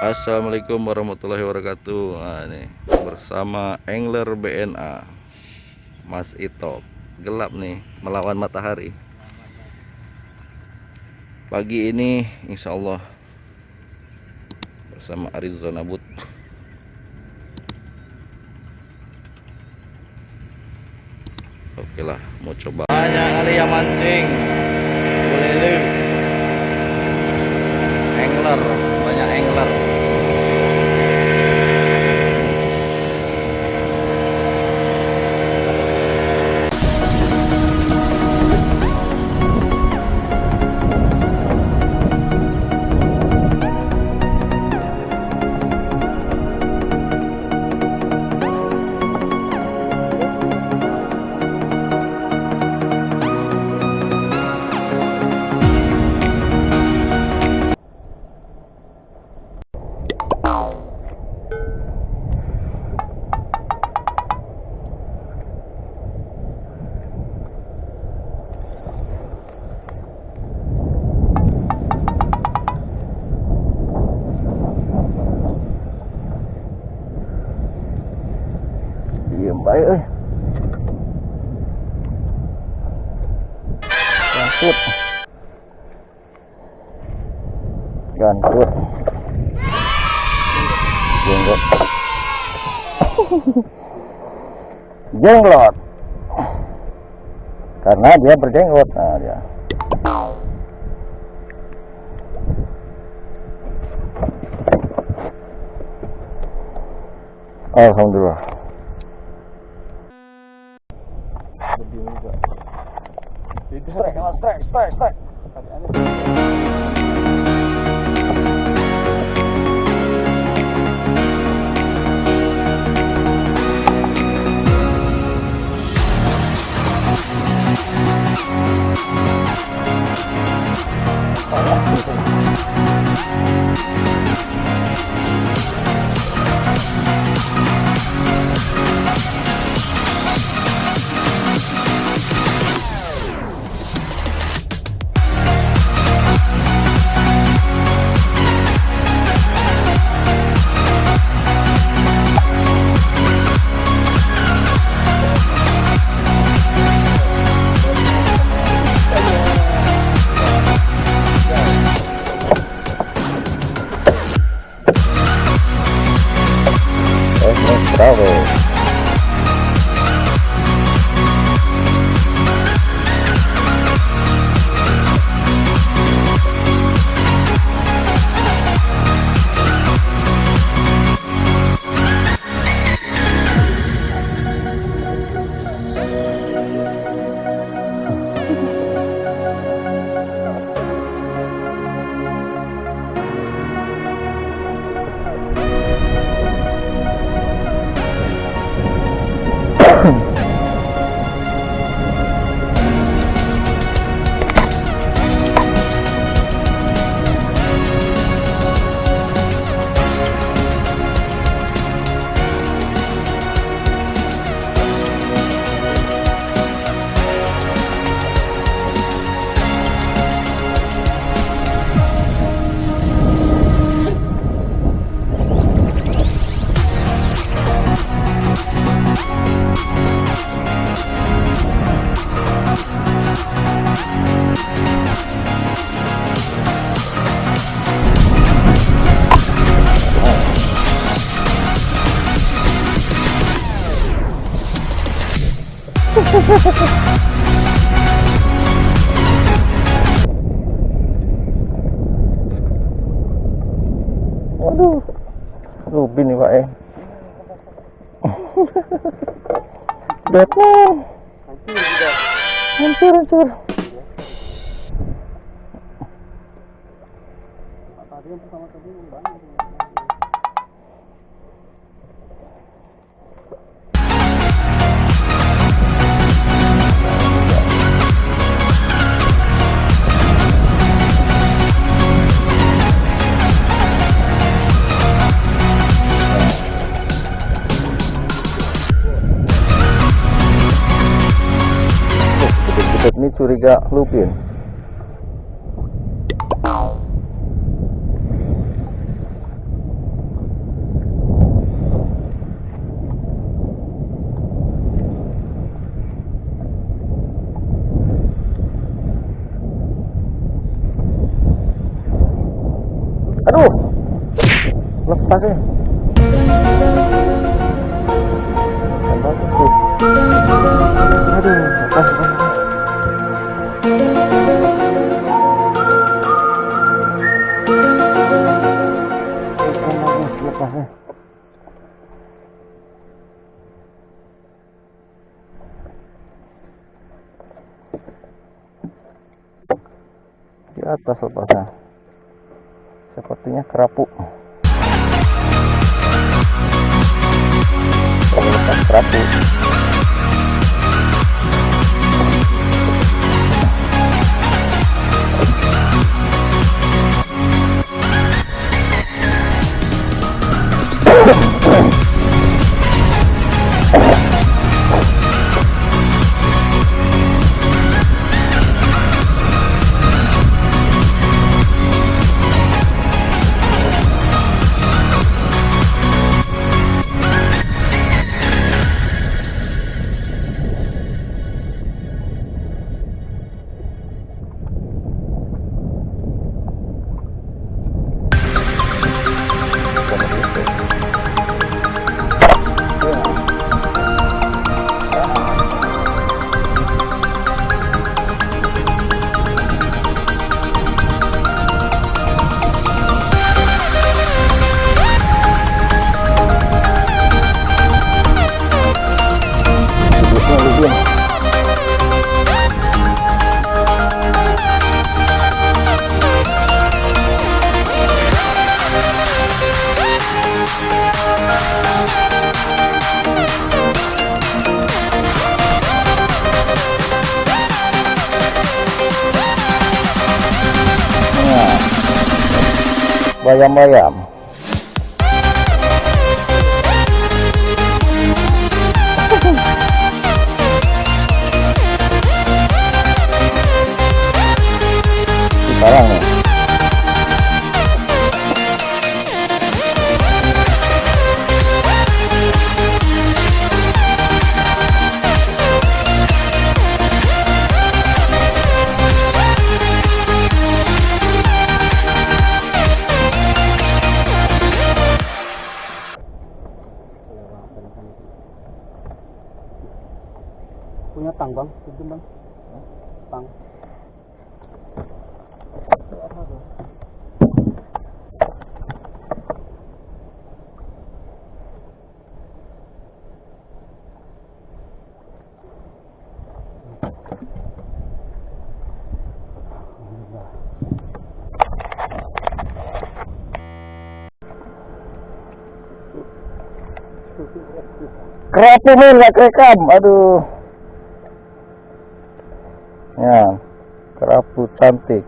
Assalamualaikum warahmatullahi wabarakatuh. Nah, ini bersama angler BNA Mas Ito. Gelap nih melawan matahari. Pagi ini insya Allah bersama Arizona Boot. Oke lah, mau coba. Banyak kali yang mancing. Boleh angler, banyak angler. Diem baik euy. Gantut. Gantut. Jenggot. Jenglot. Karena dia berjenggot. Nah, dia. Alhamdulillah. Strike. Bravo. Waduh, rubi nih Pak Batman. Hancur. Ini curiga lupin. Aduh, lepas ya. Bagus tuh. Aduh, lepas. Lepas ya. Di atas lepasnya. Sepertinya kerapu. Lepas kerapu. Bayam-bayam. Sekarang nih. Punya tang bang, itu bang, tang. Kerapu nih, nggak kerekam. Aduh. Ya, kerapu cantik.